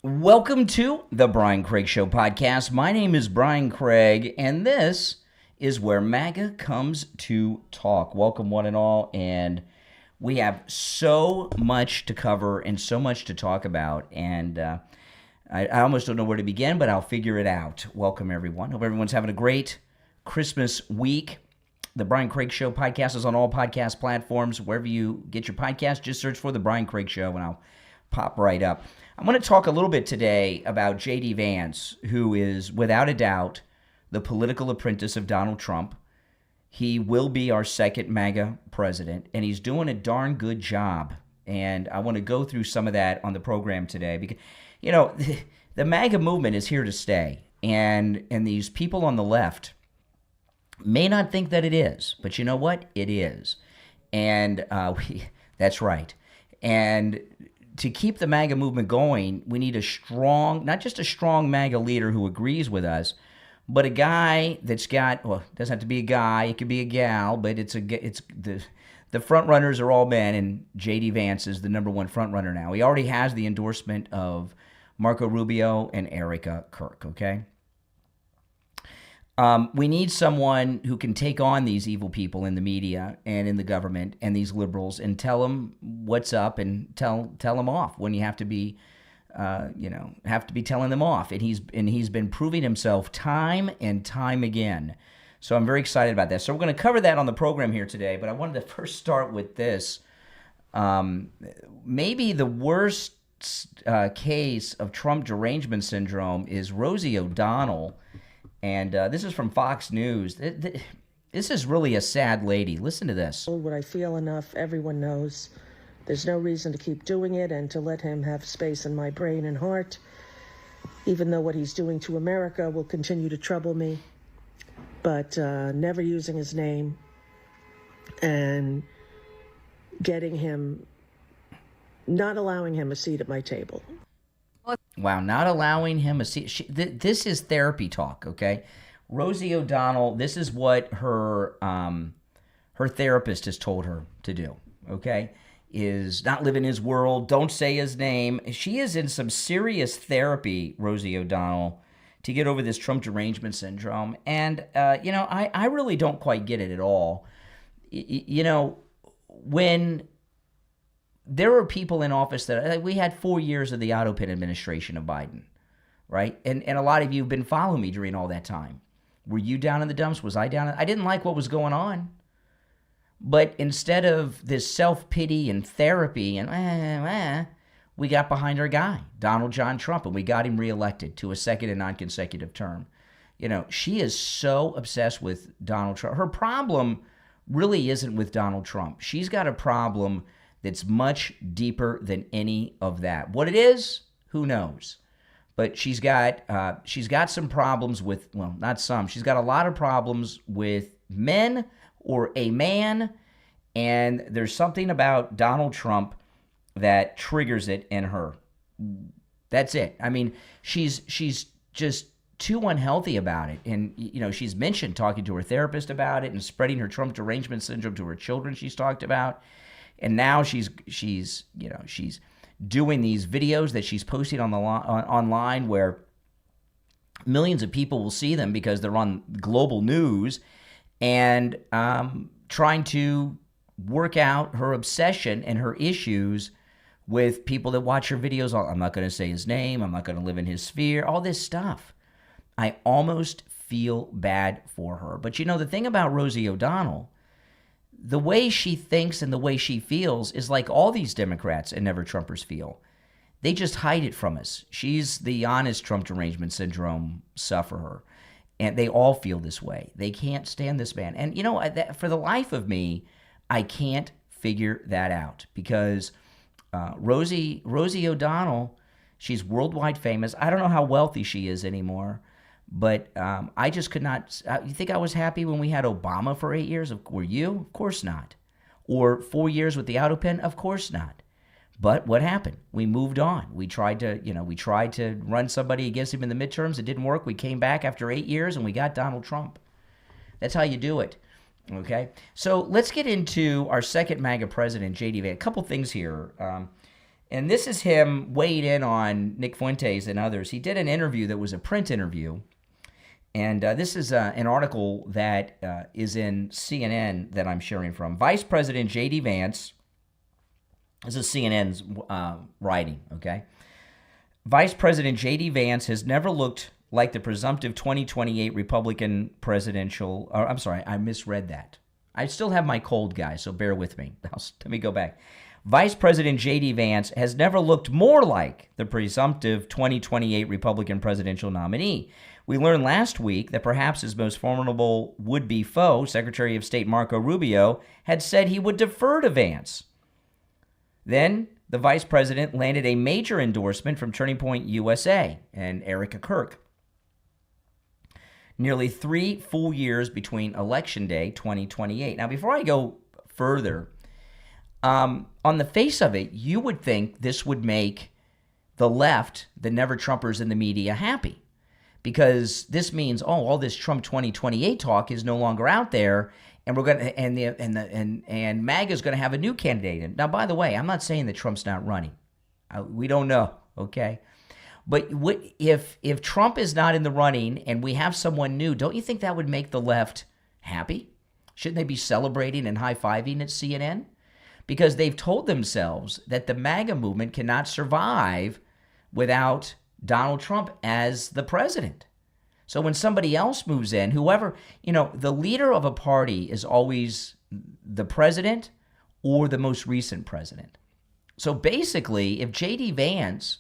Welcome to the Brian Craig Show podcast. My name is Brian Craig, and this is where MAGA comes to talk. Welcome, one and all. And we have so much to cover and so much to talk about. And I almost don't know where to begin, but I'll figure it out. Welcome, everyone. Hope everyone's having a great Christmas week. The Brian Craig Show podcast is on all podcast platforms. Wherever you get your podcast, just search for The Brian Craig Show, and I'll pop right up. I'm going to talk a little bit today about JD Vance, who is, without a doubt, the political apprentice of Donald Trump. He will be our second MAGA president, and he's doing a darn good job. And I want to go through some of that on the program today because, you know, the MAGA movement is here to stay. And these people on the left may not think that it is, but you know what? It is. And that's right. And to keep the MAGA movement going, we need a strong, not just a strong MAGA leader who agrees with us, but a guy that's got, well, it doesn't have to be a guy, it could be a gal, but it's the front runners are all men, and JD Vance is the number one front runner now. He already has the endorsement of Marco Rubio and Erica Kirk, okay? We need someone who can take on these evil people in the media and in the government and these liberals and tell them what's up and tell them off when you have to be, telling them off. And he's been proving himself time and time again. So I'm very excited about that. So we're going to cover that on the program here today. But I wanted to first start with this. Maybe the worst case of Trump derangement syndrome is Rosie O'Donnell. And this is from Fox News. This is really a sad lady. Listen to this. What I feel enough, everyone knows. There's no reason to keep doing it and to let him have space in my brain and heart, even though what he's doing to America will continue to trouble me. But never using his name and getting him, not allowing him a seat at my table. Wow, not allowing him a seat. This is therapy talk, okay? Rosie O'Donnell, this is what her therapist has told her to do, okay? Is not live in his world, don't say his name. She is in some serious therapy, Rosie O'Donnell, to get over this Trump derangement syndrome. And, I really don't quite get it at all. When there were people in office that we had 4 years of the Autopin administration of Biden, right? And a lot of you have been following me during all that time. Were you down in the dumps? Was I down? I didn't like what was going on. But instead of this self-pity and therapy and we got behind our guy, Donald John Trump, and we got him reelected to a second and non-consecutive term. She is so obsessed with Donald Trump. Her problem really isn't with Donald Trump. She's got a problem that's much deeper than any of that. What it is, who knows? But she's got some problems with, well, not some. She's got a lot of problems with men or a man, and there's something about Donald Trump that triggers it in her. That's it. I mean, she's just too unhealthy about it. And, she's mentioned talking to her therapist about it and spreading her Trump derangement syndrome to her children she's talked about. And now she's doing these videos that she's posting on online where millions of people will see them because they're on global news, and trying to work out her obsession and her issues with people that watch her videos. I'm not going to say his name. I'm not going to live in his sphere. All this stuff. I almost feel bad for her. But the thing about Rosie O'Donnell, the way she thinks and the way she feels is like all these Democrats and never Trumpers feel. They just hide it from us. She's the honest Trump derangement syndrome sufferer. And they all feel this way. They can't stand this man. And, for the life of me, I can't figure that out because Rosie O'Donnell, she's worldwide famous. I don't know how wealthy she is anymore. But I just could not. You think I was happy when we had Obama for 8 years? Were you? Of course not. Or 4 years with the Autopin? Of course not. But what happened? We moved on. We tried to run somebody against him in the midterms. It didn't work. We came back after 8 years and we got Donald Trump. That's how you do it. Okay. So let's get into our second MAGA president, JD Vance. A couple things here. And this is him weighed in on Nick Fuentes and others. He did an interview that was a print interview. And this is an article that is in CNN that I'm sharing from. Vice President JD Vance, this is CNN's writing, okay? Vice President JD Vance has never looked like the presumptive 2028 Republican presidential, I'm sorry, I misread that. I still have my cold, guys, so bear with me. Let me go back. Vice President JD Vance has never looked more like the presumptive 2028 Republican presidential nominee. We learned last week that perhaps his most formidable would-be foe, Secretary of State Marco Rubio, had said he would defer to Vance. Then the vice president landed a major endorsement from Turning Point USA and Erica Kirk. Nearly 3 full years between Election Day 2028. Now, before I go further, on the face of it, you would think this would make the left, the never-Trumpers in the media, happy. Because this means, all this Trump 2028 talk is no longer out there, and we're gonna and MAGA is gonna have a new candidate. And now, by the way, I'm not saying that Trump's not running. We don't know, okay? But if Trump is not in the running and we have someone new, don't you think that would make the left happy? Shouldn't they be celebrating and high-fiving at CNN? Because they've told themselves that the MAGA movement cannot survive without Donald Trump as the president. So when somebody else moves in, whoever, the leader of a party is always the president or the most recent president. So basically, if JD Vance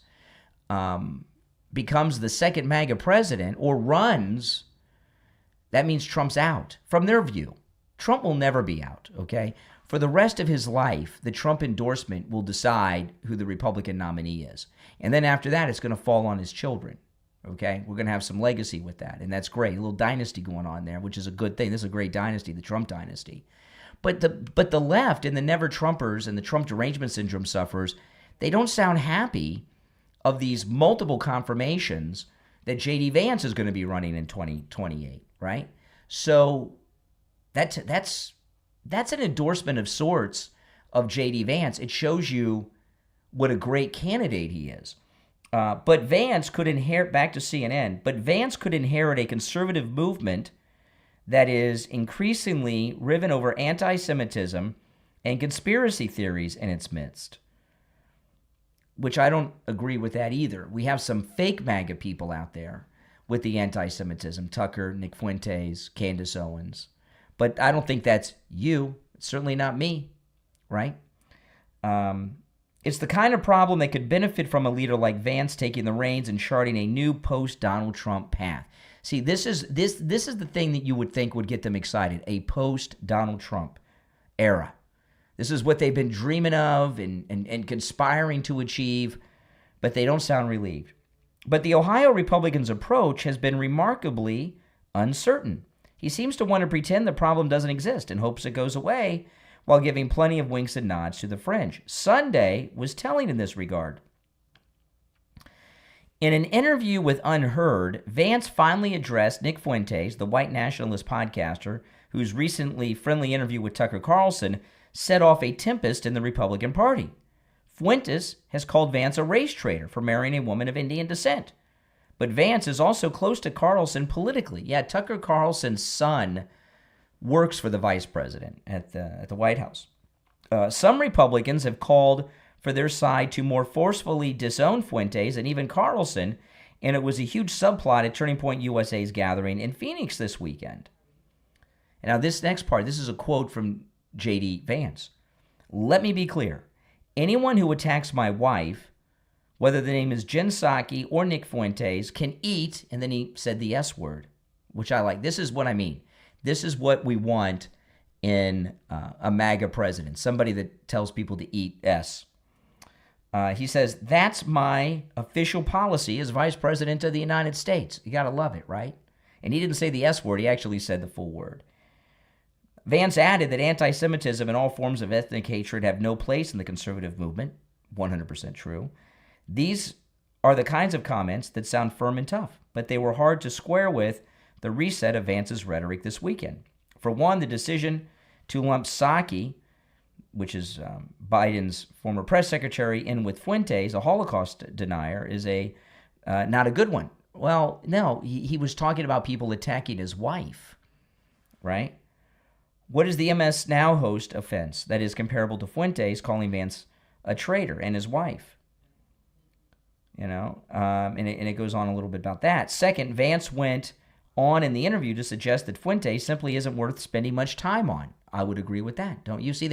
becomes the second MAGA president or runs, that means Trump's out. From their view, Trump will never be out, okay? For the rest of his life, the Trump endorsement will decide who the Republican nominee is. And then after that, it's going to fall on his children, okay? We're going to have some legacy with that, and that's great. A little dynasty going on there, which is a good thing. This is a great dynasty, the Trump dynasty. But the left and the never-Trumpers and the Trump derangement syndrome sufferers, they don't sound happy of these multiple confirmations that JD Vance is going to be running in 2028, right? So that's an endorsement of sorts of JD Vance. It shows you what a great candidate he is. But Vance could inherit, back to CNN, but Vance could inherit a conservative movement that is increasingly riven over anti-Semitism and conspiracy theories in its midst, which I don't agree with that either. We have some fake MAGA people out there with the anti-Semitism, Tucker, Nick Fuentes, Candace Owens. But I don't think that's you. It's certainly not me, right? It's the kind of problem that could benefit from a leader like Vance taking the reins and charting a new post-Donald Trump path. See, this is the thing that you would think would get them excited, a post-Donald Trump era. This is what they've been dreaming of and conspiring to achieve, but they don't sound relieved. But the Ohio Republican's approach has been remarkably uncertain. He seems to want to pretend the problem doesn't exist and hopes it goes away while giving plenty of winks and nods to the fringe. Sunday was telling in this regard. In an interview with Unheard, Vance finally addressed Nick Fuentes, the white nationalist podcaster, whose recently friendly interview with Tucker Carlson set off a tempest in the Republican Party. Fuentes has called Vance a race traitor for marrying a woman of Indian descent. But Vance is also close to Carlson politically. Yeah, Tucker Carlson's son works for the vice president at the White House. Some Republicans have called for their side to more forcefully disown Fuentes and even Carlson, and it was a huge subplot at Turning Point USA's gathering in Phoenix this weekend. And now this next part, this is a quote from JD Vance. Let me be clear. Anyone who attacks my wife, whether the name is Jen Psaki or Nick Fuentes, can eat, and then he said the S word, which I like. This is what I mean. This is what we want in a MAGA president, somebody that tells people to eat S. He says, that's my official policy as vice president of the United States. You got to love it, right? And he didn't say the S word. He actually said the full word. Vance added that anti-Semitism and all forms of ethnic hatred have no place in the conservative movement. 100% true. These are the kinds of comments that sound firm and tough, but they were hard to square with the reset of Vance's rhetoric this weekend. For one, the decision to lump Psaki which is Biden's former press secretary, in with Fuentes, a Holocaust denier, is a not a good one. Well, no, he was talking about people attacking his wife, right? What is the MS Now host offense that is comparable to Fuentes calling Vance a traitor and his wife? And it goes on a little bit about that. Second, Vance went on in the interview to suggest that Fuentes simply isn't worth spending much time on. I would agree with that, don't you? See,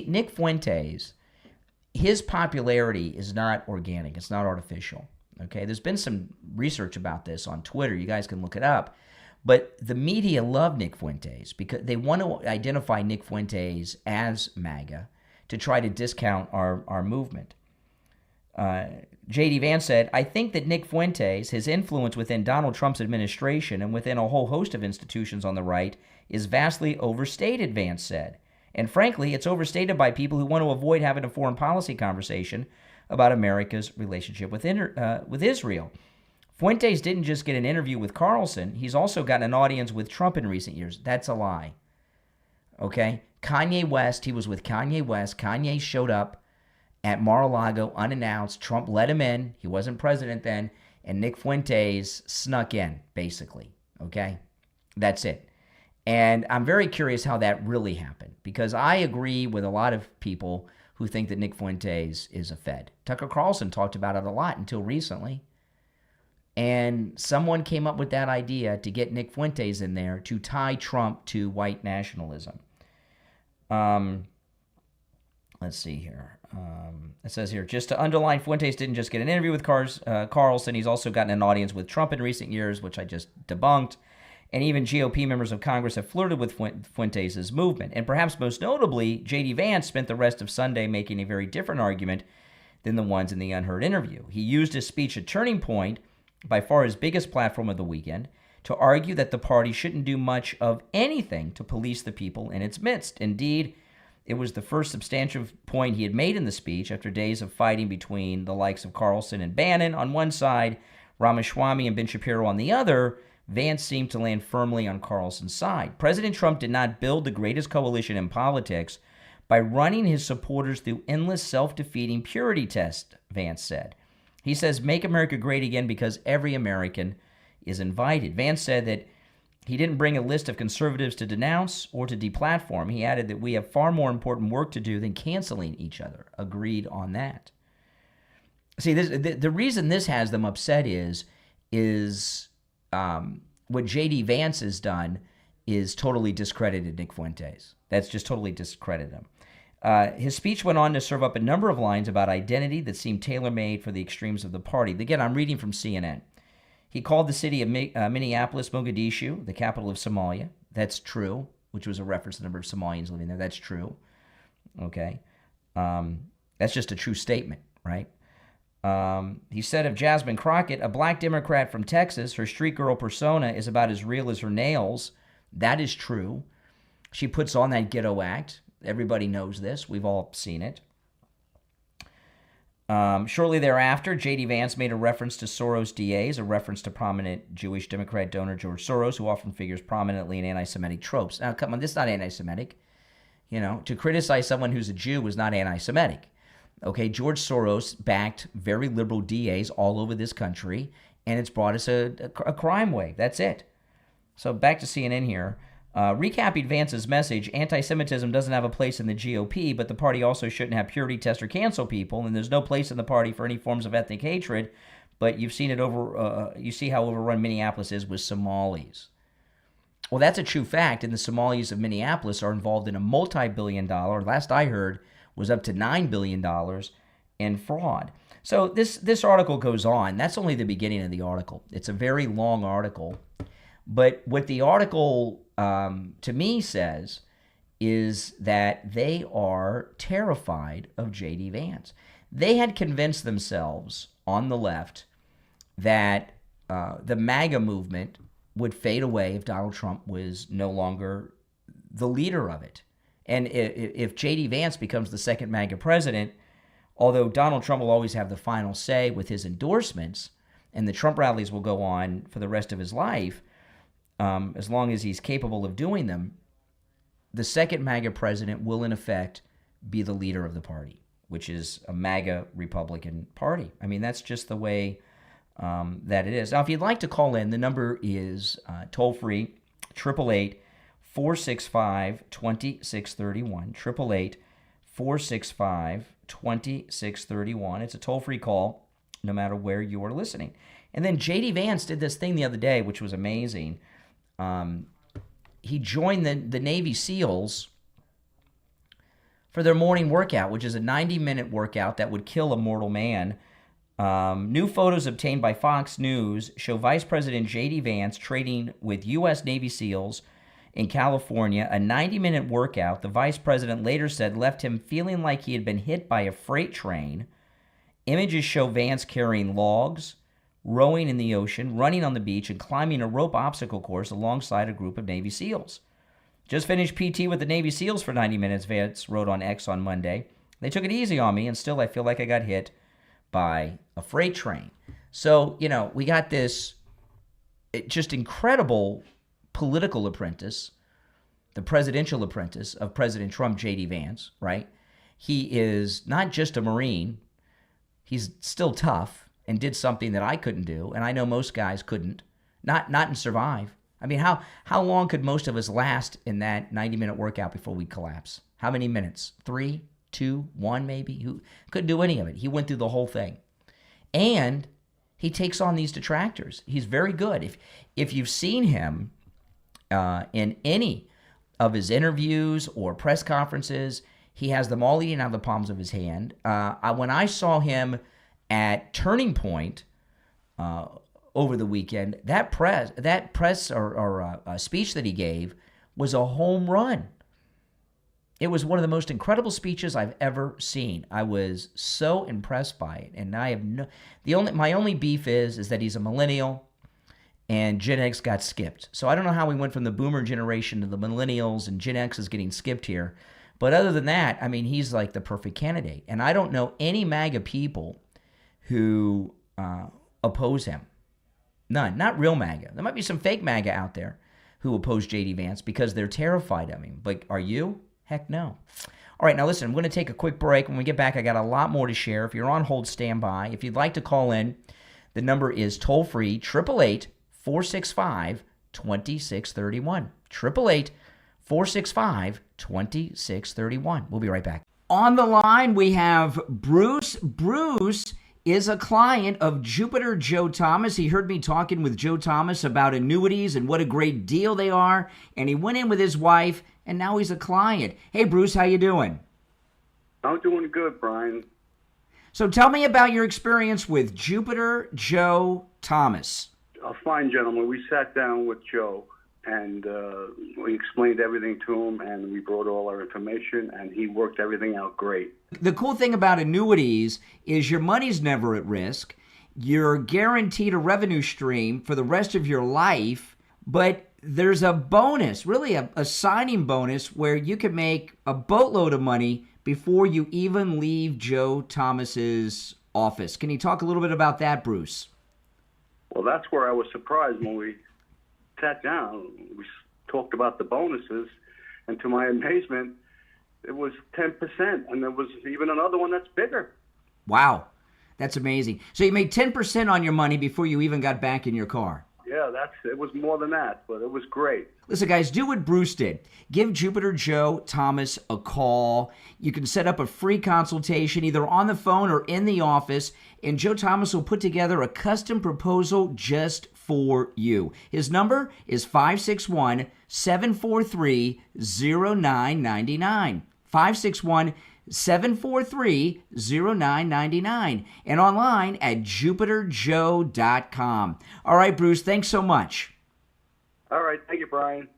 Nick Fuentes, his popularity is not organic. It's not artificial, okay? There's been some research about this on Twitter. You guys can look it up. But the media love Nick Fuentes because they want to identify Nick Fuentes as MAGA to try to discount our movement. JD Vance said, I think that Nick Fuentes, his influence within Donald Trump's administration and within a whole host of institutions on the right is vastly overstated, Vance said. And frankly, it's overstated by people who want to avoid having a foreign policy conversation about America's relationship with Israel. Fuentes didn't just get an interview with Carlson, he's also gotten an audience with Trump in recent years. That's a lie. Okay? Kanye West, he was with Kanye West. Kanye showed up at Mar-a-Lago unannounced. Trump let him in. He wasn't president then. And Nick Fuentes snuck in, basically. Okay? That's it. And I'm very curious how that really happened because I agree with a lot of people who think that Nick Fuentes is a Fed. Tucker Carlson talked about it a lot until recently. And someone came up with that idea to get Nick Fuentes in there to tie Trump to white nationalism. Let's see here. It says here, just to underline, Fuentes didn't just get an interview with Carlson. He's also gotten an audience with Trump in recent years, which I just debunked. And even GOP members of Congress have flirted with Fuentes' movement. And perhaps most notably, JD Vance spent the rest of Sunday making a very different argument than the ones in the unheard interview. He used his speech at Turning Point, by far his biggest platform of the weekend, to argue that the party shouldn't do much of anything to police the people in its midst. Indeed, it was the first substantive point he had made in the speech after days of fighting between the likes of Carlson and Bannon on one side, Ramaswamy and Ben Shapiro on the other. Vance seemed to land firmly on Carlson's side. President Trump did not build the greatest coalition in politics by running his supporters through endless self-defeating purity tests, Vance said. He says, make America great again because every American is invited. Vance said that he didn't bring a list of conservatives to denounce or to deplatform. He added that we have far more important work to do than canceling each other. Agreed on that. See, the reason this has them upset is what JD Vance has done is totally discredited Nick Fuentes. That's just totally discredited him. His speech went on to serve up a number of lines about identity that seemed tailor-made for the extremes of the party. Again, I'm reading from CNN. He called the city of Minneapolis, Mogadishu, the capital of Somalia. That's true, which was a reference to the number of Somalians living there. That's true. Okay. That's just a true statement, right? He said of Jasmine Crockett, a black Democrat from Texas, her street girl persona is about as real as her nails. That is true. She puts on that ghetto act. Everybody knows this. We've all seen it. Shortly thereafter, JD Vance made a reference to Soros DAs, a reference to prominent Jewish Democrat donor George Soros, who often figures prominently in anti-Semitic tropes. Now, come on, this is not anti-Semitic. To criticize someone who's a Jew is not anti-Semitic. Okay, George Soros backed very liberal DAs all over this country, and it's brought us a crime wave. That's it. So back to CNN here. Recapping Vance's message, anti-Semitism doesn't have a place in the GOP, but the party also shouldn't have purity test or cancel people, and there's no place in the party for any forms of ethnic hatred. But you've seen it you see how overrun Minneapolis is with Somalis. Well, that's a true fact, and the Somalis of Minneapolis are involved in a multi-billion-dollar, last I heard, was up to $9 billion in fraud. So this article goes on. That's only the beginning of the article. It's a very long article. But what the article, to me, says is that they are terrified of JD Vance. They had convinced themselves on the left that the MAGA movement would fade away if Donald Trump was no longer the leader of it. And if JD Vance becomes the second MAGA president, although Donald Trump will always have the final say with his endorsements, and the Trump rallies will go on for the rest of his life, as long as he's capable of doing them, the second MAGA president will, in effect, be the leader of the party, which is a MAGA Republican Party. I mean, that's just the way that it is. Now, if you'd like to call in, the number is toll-free, 888-465-2631, 888-465-2631. It's a toll-free call, no matter where you are listening. And then JD Vance did this thing the other day, which was amazing. He joined the Navy SEALs for their morning workout, which is a 90-minute workout that would kill a mortal man. New photos obtained by Fox News show Vice President JD Vance training with U.S. Navy SEALs in California. A 90-minute workout, the vice president later said, left him feeling like he had been hit by a freight train. Images show Vance carrying logs, rowing in the ocean, running on the beach, and climbing a rope obstacle course alongside a group of Navy SEALs. Just finished PT with the Navy SEALs for 90 minutes, Vance wrote on X on Monday. They took it easy on me, and still I feel like I got hit by a freight train. So, we got this just incredible political apprentice, the presidential apprentice of President Trump, JD Vance, right? He is not just a Marine. He's still tough and did something that I couldn't do, and I know most guys couldn't, not in Survive. I mean, how long could most of us last in that 90-minute workout before we collapse? How many minutes? 3, 2, 1 maybe? Who couldn't do any of it? He went through the whole thing. And he takes on these detractors. He's very good. If you've seen him in any of his interviews or press conferences, he has them all eating out of the palms of his hand. When I saw him at Turning Point over the weekend, that press or speech that he gave was a home run. It was one of the most incredible speeches I've ever seen. I was so impressed by it, and I have my only beef is that he's a millennial, and Gen X got skipped. So I don't know how we went from the boomer generation to the millennials, and Gen X is getting skipped here. But other than that, I mean, he's like the perfect candidate, and I don't know any MAGA people who oppose him. None. Not real MAGA. There might be some fake MAGA out there who oppose JD Vance because they're terrified of him. But are you? Heck no. All right, now listen, I'm going to take a quick break. When we get back, I got a lot more to share. If you're on hold, stand by. If you'd like to call in, the number is toll-free, 888-465-2631. 888-465-2631. We'll be right back. On the line, we have Bruce. Bruce is a client of Jupiter Joe Thomas. He heard me talking with Joe Thomas about annuities and what a great deal they are, and he went in with his wife, and now he's a client. Hey, Bruce, how you doing? I'm doing good, Brian. So tell me about your experience with Jupiter Joe Thomas. A fine gentleman. We sat down with Joe, and we explained everything to him, and we brought all our information, and he worked everything out great. The cool thing about annuities is your money's never at risk. You're guaranteed a revenue stream for the rest of your life, but there's a bonus, really a signing bonus, where you can make a boatload of money before you even leave Joe Thomas's office. Can you talk a little bit about that, Bruce? Well, that's where I was surprised when we sat down. We talked about the bonuses, and to my amazement, it was 10%, and there was even another one that's bigger. Wow, that's amazing. So you made 10% on your money before you even got back in your car. Yeah, it was more than that, but it was great. Listen, guys, do what Bruce did. Give Jupiter Joe Thomas a call. You can set up a free consultation either on the phone or in the office, and Joe Thomas will put together a custom proposal just for you. His number is 561-743-0999. 561-743-0999, and online at jupiterjoe.com. All right, Bruce, thanks so much. All right, thank you, Brian.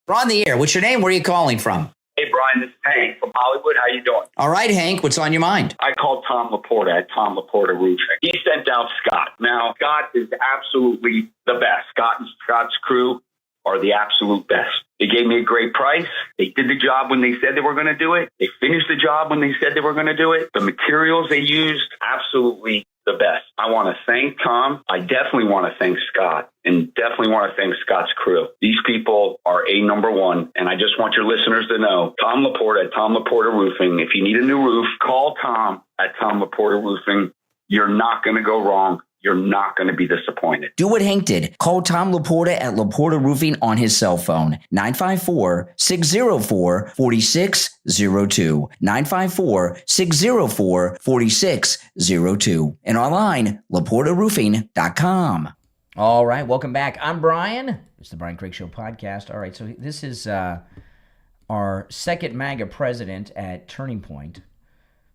We're on the air. What's your name? Where are you calling from? Hey, Brian, this is Hank from Hollywood. How you doing? All right, Hank, what's on your mind? I called Tom Laporta at Tom Laporta Roofing. He sent out Scott. Now, Scott is absolutely the best. Scott and Scott's crew are the absolute best. They gave me a great price. They did the job when they said they were going to do it. They finished the job when they said they were going to do it. The materials they used, absolutely the best. I want to thank Tom. I definitely want to thank Scott, and definitely want to thank Scott's crew. These people are number one, and I just want your listeners to know, Tom Laporta at Tom Laporta Roofing. If you need a new roof, call Tom at Tom Laporta Roofing. You're not going to go wrong. You're not going to be disappointed. Do what Hank did. Call Tom Laporta at Laporta Roofing on his cell phone, 954-604-4602, 954-604-4602, and online, laportaroofing.com. All right, welcome back. I'm Brian. It's the Brian Craig Show podcast. All right, so this is our second MAGA president at Turning Point.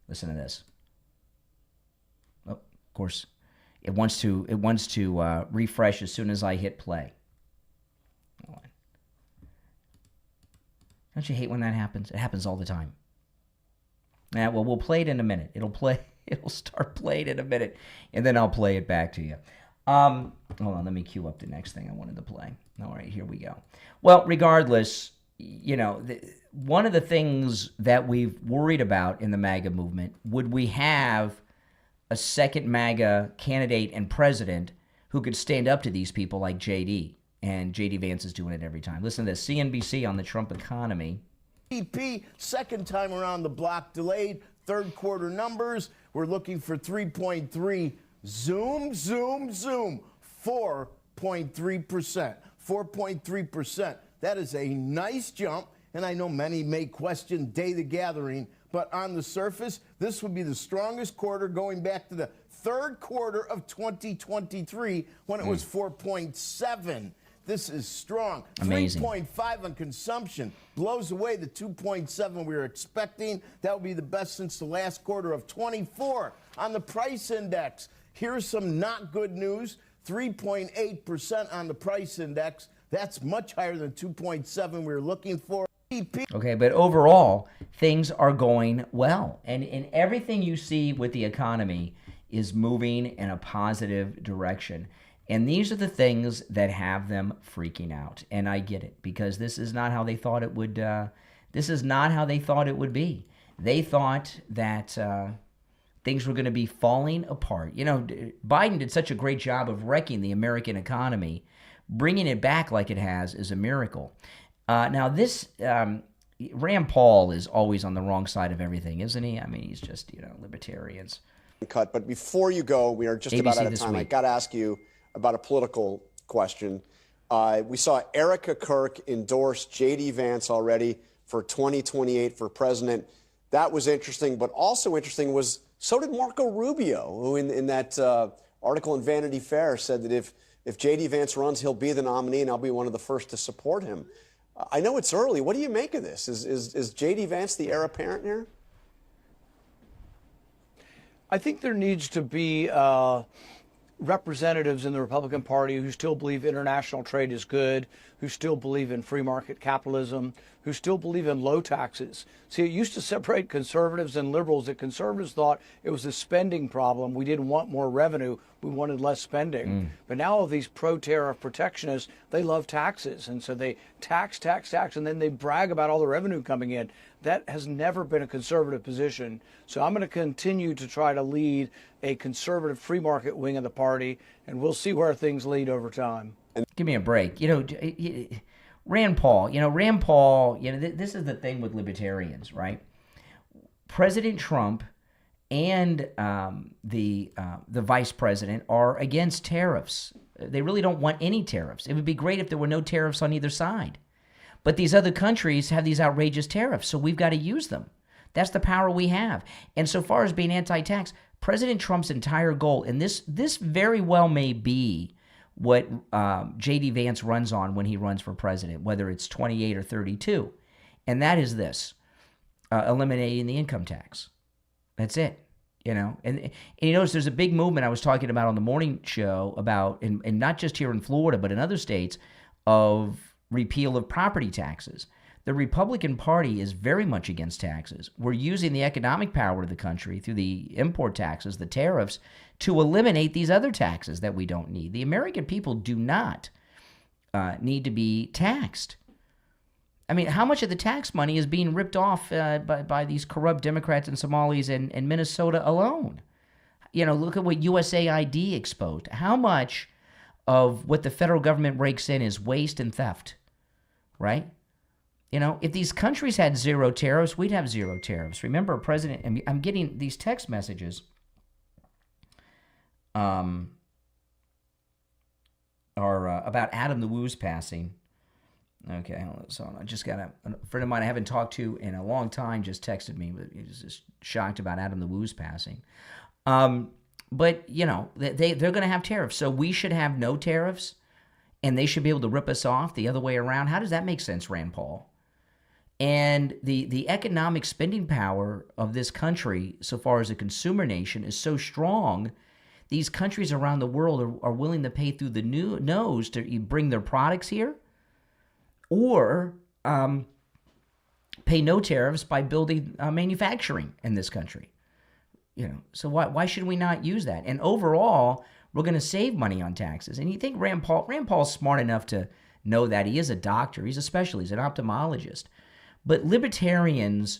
Listen to this. Oh, of course. It wants to refresh as soon as I hit play. Don't you hate when that happens? It happens all the time. Yeah, well, we'll play it in a minute. It'll start playing in a minute, and then I'll play it back to you. Hold on, let me cue up the next thing I wanted to play. All right, here we go. Well, regardless, one of the things that we've worried about in the MAGA movement, would we have a second MAGA candidate and president who could stand up to these people like JD? And JD Vance is doing it every time. Listen to this, CNBC on the Trump economy. GDP, second time around the block, delayed. Third quarter numbers, we're looking for 3.3. Zoom, 4.3%. 4.3%. That is a nice jump. And I know many may question day the gathering, but on the surface, this would be the strongest quarter going back to the third quarter of 2023 when it was 4.7. This is strong. Amazing. 3.5 on consumption blows away the 2.7 we were expecting. That would be the best since the last quarter of 24. On the price index, here's some not good news. 3.8% on the price index. That's much higher than 2.7 we were looking for. Okay, but overall, things are going well. And everything you see with the economy is moving in a positive direction. And these are the things that have them freaking out. And I get it, because this is not how they thought it would. This is not how they thought it would be. They thought that things were going to be falling apart. You know, Biden did such a great job of wrecking the American economy. Bringing it back like it has is a miracle. Now, this Rand Paul is always on the wrong side of everything, isn't he? I mean, he's just, libertarians. Cut. But before you go, we are just ABC about out of this time. week. I got to ask you about a political question. We saw Erica Kirk endorse JD Vance already for 2028 for president. That was interesting, but also interesting was so did Marco Rubio, who in that article in Vanity Fair said that if JD Vance runs, he'll be the nominee, and I'll be one of the first to support him. I know it's early. What do you make of this? Is JD Vance the heir apparent here? I think there needs to be representatives in the Republican Party who still believe international trade is good, who still believe in free market capitalism, who still believe in low taxes. See, it used to separate conservatives and liberals. That conservatives thought it was a spending problem. We didn't want more revenue. We wanted less spending. But now all these pro-tariff protectionists, they love taxes. And so they tax, and then they brag about all the revenue coming in. That has never been a conservative position. So I'm going to continue to try to lead a conservative free market wing of the party, and we'll see where things lead over time. Give me a break. Rand Paul, this is the thing with libertarians, right? President Trump and the vice president are against tariffs. They really don't want any tariffs. It would be great if there were no tariffs on either side. But these other countries have these outrageous tariffs, so we've got to use them. That's the power we have. And so far as being anti-tax, President Trump's entire goal, and this very well may be what JD Vance runs on when he runs for president, whether it's 28 or 32, and that is this, eliminating the income tax. That's it. And you notice there's a big movement I was talking about on the morning show about, and not just here in Florida, but in other states, of repeal of property taxes. The Republican Party is very much against taxes. We're using the economic power of the country through the import taxes, the tariffs, to eliminate these other taxes that we don't need. The American people do not need to be taxed. I mean, how much of the tax money is being ripped off by these corrupt Democrats and Somalis in Minnesota alone? You know, look at what USAID exposed. How much of what the federal government rakes in is waste and theft, right? You know, if these countries had zero tariffs, we'd have zero tariffs. Remember, President, I'm getting these text messages are about Adam the Woo's passing. Okay, so I just got a friend of mine I haven't talked to in a long time just texted me, but he was just shocked about Adam the Woo's passing. But, you know, they're going to have tariffs, so we should have no tariffs, and they should be able to rip us off the other way around. How does that make sense, Rand Paul? And the economic spending power of this country, so far as a consumer nation, is so strong, these countries around the world are willing to pay through the nose to bring their products here, or pay no tariffs by building manufacturing in this country. You know, so why should we not use that? And overall, we're going to save money on taxes. And you think Rand Paul's smart enough to know that. He is a doctor. He's a specialist. He's an ophthalmologist. But libertarians,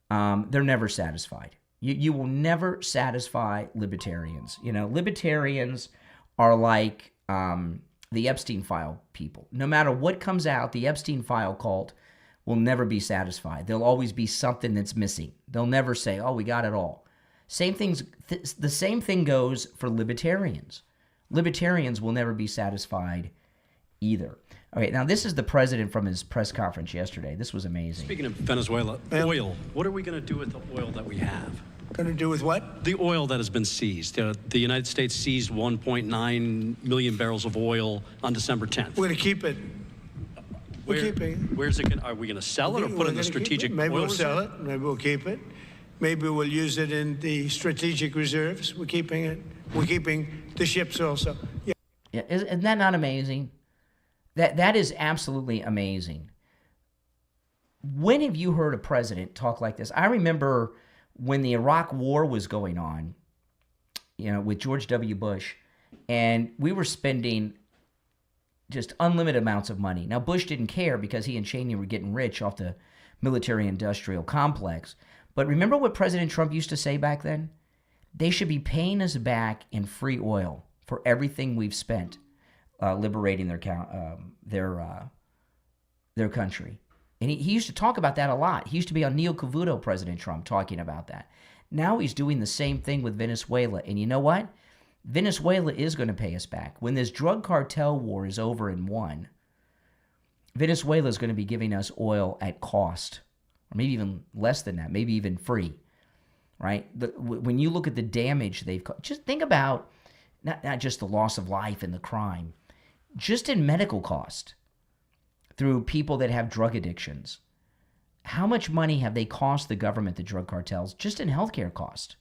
they're never satisfied. You will never satisfy libertarians. You know, libertarians are like the Epstein file people. No matter what comes out, the Epstein file cult will never be satisfied. There'll always be something that's missing. They'll never say, oh, we got it all. The same thing goes for libertarians. Libertarians will never be satisfied either. Okay, now this is the president from his press conference yesterday. This was amazing. Speaking of Venezuela, oil. What are we going to do with the oil that we have? Going to do with what? The oil that has been seized. The United States seized 1.9 million barrels of oil on December 10th. We're going to keep it. We're keeping it. Where's it? Are we going to sell it or put it in the strategic oil reserve? Maybe we'll sell it. Maybe we'll keep it. Maybe we'll use it in the strategic reserves. We're keeping it. We're keeping the ships also. Yeah, isn't that not amazing? That is absolutely amazing. When have you heard a president talk like this? I remember when the Iraq War was going on, you know, with George W. Bush, and we were spending just unlimited amounts of money. Now, Bush didn't care because he and Cheney were getting rich off the military-industrial complex. But remember what President Trump used to say back then? They should be paying us back in free oil for everything we've spent liberating their country. And he used to talk about that a lot. He used to be on Neil Cavuto, President Trump, talking about that. Now he's doing the same thing with Venezuela. And you know what? Venezuela is going to pay us back. When this drug cartel war is over and won, Venezuela is going to be giving us oil at cost, or maybe even less than that, maybe even free, right? When you look at the damage they've caused, just think about not just the loss of life and the crime, just in medical cost through people that have drug addictions. How much money have they cost the government, the drug cartels, just in healthcare cost?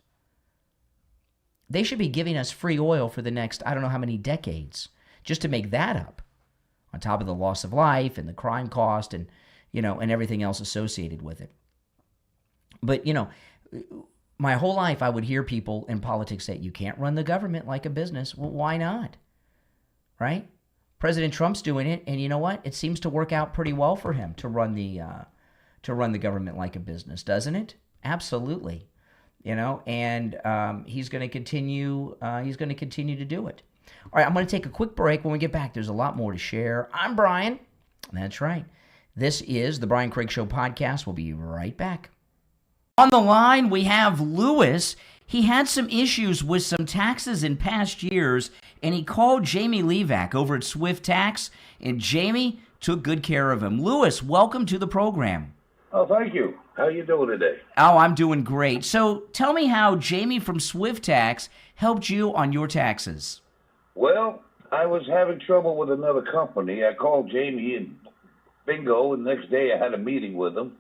They should be giving us free oil for the next, I don't know how many decades, just to make that up, on top of the loss of life and the crime cost and, you know, and everything else associated with it. But, you know, my whole life I would hear people in politics say, you can't run the government like a business. Well, why not? Right? President Trump's doing it, and you know what? It seems to work out pretty well for him to run the government like a business, doesn't it? Absolutely. You know, and he's going to continue. He's going to continue to do it. All right, I'm going to take a quick break. When we get back, there's a lot more to share. I'm Brian. That's right. This is the Brian Craig Show podcast. We'll be right back. On the line, we have Lewis. He had some issues with some taxes in past years, and he called Jamie Levac over at Swift Tax, and Jamie took good care of him. Lewis, welcome to the program. Oh, thank you. How you doing today? Oh, I'm doing great. So tell me how Jamie from Swift Tax helped you on your taxes. Well, I was having trouble with another company. I called Jamie and bingo, and the next day I had a meeting with him.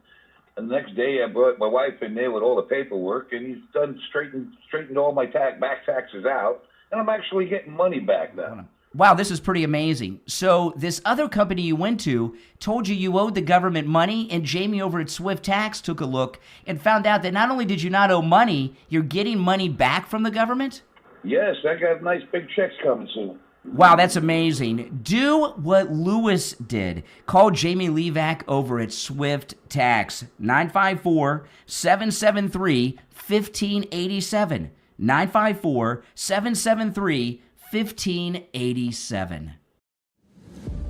And the next day I brought my wife in there with all the paperwork, and he's done straightened all my back taxes out, and I'm actually getting money back now. Wow, this is pretty amazing. So this other company you went to told you owed the government money, and Jamie over at Swift Tax took a look and found out that not only did you not owe money, you're getting money back from the government? Yes, I got nice big checks coming soon. Wow, that's amazing. Do what Lewis did. Call Jamie Levac over at Swift Tax. 954-773-1587. 954-773-1587.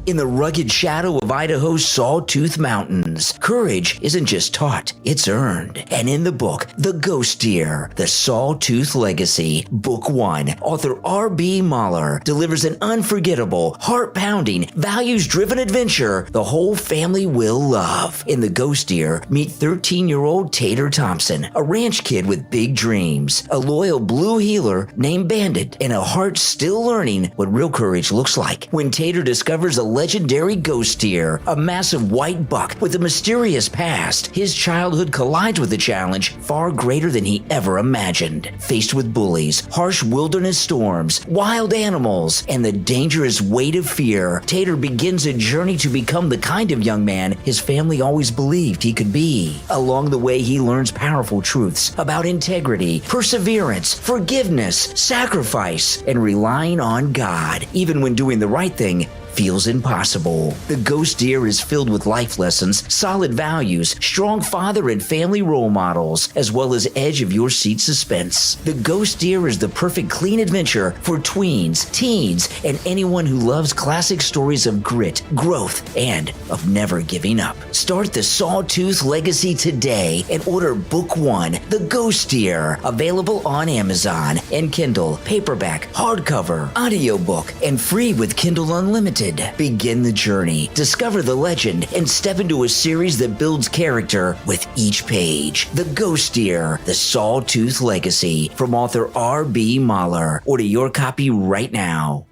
In the rugged shadow of Idaho's Sawtooth Mountains, courage isn't just taught, it's earned. And in the book, The Ghost Deer, The Sawtooth Legacy, Book 1, author R.B. Mahler delivers an unforgettable, heart-pounding, values-driven adventure the whole family will love. In The Ghost Deer, meet 13-year-old Tater Thompson, a ranch kid with big dreams, a loyal blue healer named Bandit, and a heart still learning what real courage looks like. When Tater discovers a legendary ghost deer, a massive white buck with a mysterious past, his childhood collides with a challenge far greater than he ever imagined. Faced with bullies, harsh wilderness storms, wild animals, and the dangerous weight of fear, Tater begins a journey to become the kind of young man his family always believed he could be. Along the way, he learns powerful truths about integrity, perseverance, forgiveness, sacrifice, and relying on God, even when doing the right thing feels impossible. The Ghost Deer is filled with life lessons, solid values, strong father and family role models, as well as edge-of-your-seat suspense. The Ghost Deer is the perfect clean adventure for tweens, teens, and anyone who loves classic stories of grit, growth, and of never giving up. Start the Sawtooth Legacy today and order Book 1, The Ghost Deer, available on Amazon and Kindle, paperback, hardcover, audiobook, and free with Kindle Unlimited. Begin the journey, discover the legend, and step into a series that builds character with each page. The Ghost Deer, The Sawtooth Legacy, from author R.B. Mahler. Order your copy right now.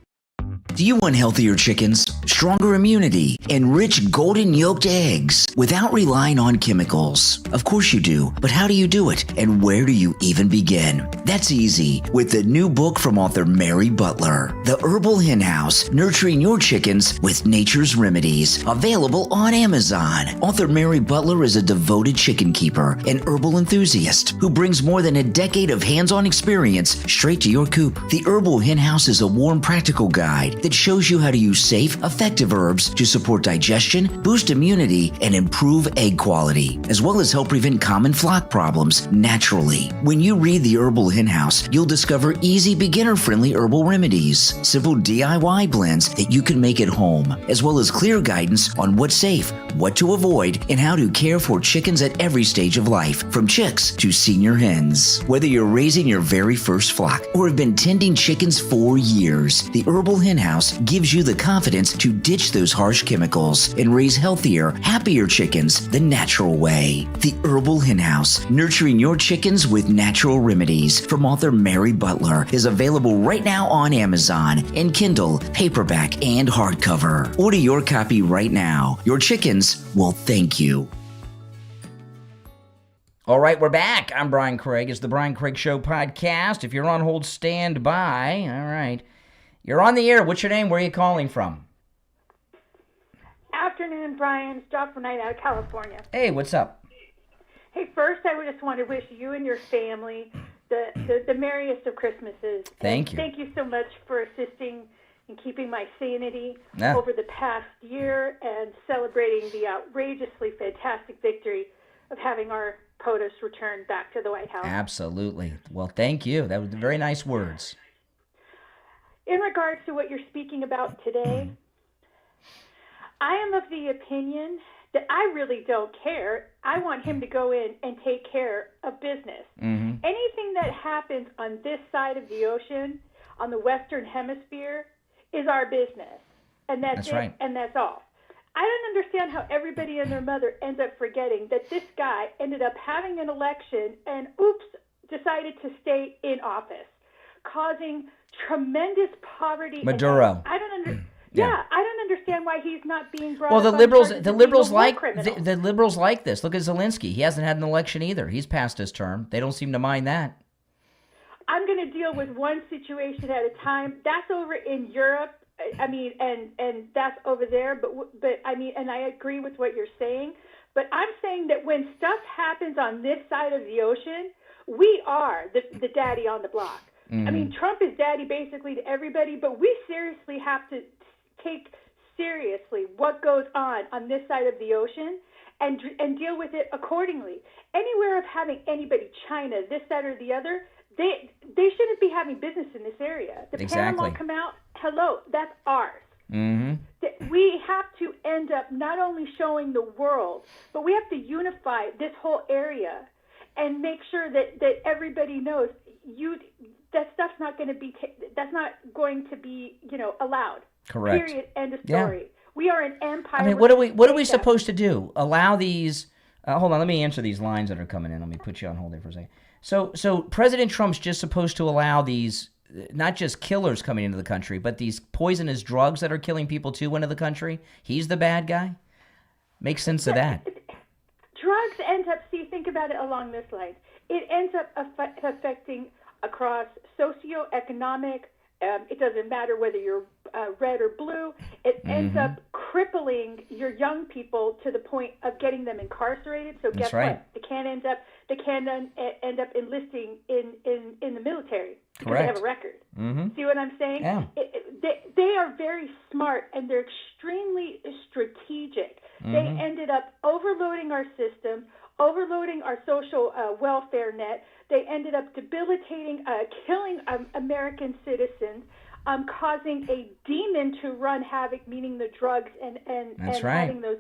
Do you want healthier chickens, stronger immunity, and rich golden yolked eggs without relying on chemicals? Of course you do, but how do you do it, and where do you even begin? That's easy with the new book from author Mary Butler, The Herbal Hen House, Nurturing Your Chickens with Nature's Remedies, available on Amazon. Author Mary Butler is a devoted chicken keeper and herbal enthusiast who brings more than a decade of hands-on experience straight to your coop. The Herbal Hen House is a warm, practical guide that shows you how to use safe, effective herbs to support digestion, boost immunity, and improve egg quality, as well as help prevent common flock problems naturally. When you read The Herbal Hen House, you'll discover easy, beginner-friendly herbal remedies, simple DIY blends that you can make at home, as well as clear guidance on what's safe, what to avoid, and how to care for chickens at every stage of life, from chicks to senior hens. Whether you're raising your very first flock or have been tending chickens for years, The Herbal Hen House gives you the confidence to ditch those harsh chemicals and raise healthier, happier chickens the natural way. The Herbal Hen House, Nurturing Your Chickens with Natural Remedies, from author Mary Butler, is available right now on Amazon and Kindle, paperback, and hardcover. Order your copy right now. Your chickens will thank you. All right, we're back. I'm Brian Craig. It's the Brian Craig Show podcast. If you're on hold, stand by. All right. You're on the air. What's your name? Where are you calling from? Afternoon, Brian. Stop for night out of California. Hey, what's up? Hey, first I just want to wish you and your family the merriest of Christmases. Thank you. Thank you so much for assisting in keeping my sanity Yeah. over the past year and celebrating the outrageously fantastic victory of having our POTUS returned back to the White House. Absolutely. Well, thank you. That was very nice words. In regards to what you're speaking about today, I am of the opinion that I really don't care. I want him to go in and take care of business. Mm-hmm. Anything that happens on this side of the ocean, on the Western Hemisphere, is our business. And that's it, right. and that's all. I don't understand how everybody and their mother ends up forgetting that this guy ended up having an election and, decided to stay in office, causing tremendous poverty. Maduro. I don't understand why he's not being brought. Well, up on the liberals charges of the liberals like this. Look at Zelensky. He hasn't had an election either. He's passed his term. They don't seem to mind that. I'm going to deal with one situation at a time. That's over in Europe. I mean, and that's over there. But I mean, and I agree with what you're saying. But I'm saying that when stuff happens on this side of the ocean, we are the daddy on the block. I mean, Trump is daddy basically to everybody, but we seriously have to take seriously what goes on this side of the ocean and deal with it accordingly. Anywhere of having anybody, China, this, that, or the other, they shouldn't be having business in this area. The Exactly. Panama Canal, hello, that's ours. Mm-hmm. We have to end up not only showing the world, but we have to unify this whole area and make sure that everybody knows that stuff's not going to be that's not going to be allowed. Correct. Period. End of story. Yeah. We are an empire. I mean, what are we supposed to do? Allow these? Hold on, let me answer these lines that are coming in. Let me put you on hold there for a second. So President Trump's just supposed to allow these, not just killers coming into the country, but these poisonous drugs that are killing people too into the country. He's the bad guy. Makes sense of that. Drugs end up. Think about it along this line. It ends up affecting across socioeconomic. It doesn't matter whether you're red or blue. It ends up crippling your young people to the point of getting them incarcerated. So guess what? They can't end up enlisting in the military because they have a record. See what I'm saying? Yeah. They are very smart and they're extremely strategic. They ended up overloading our system, overloading our social welfare net. They ended up debilitating, killing American citizens, causing a demon to run havoc, meaning the drugs and having those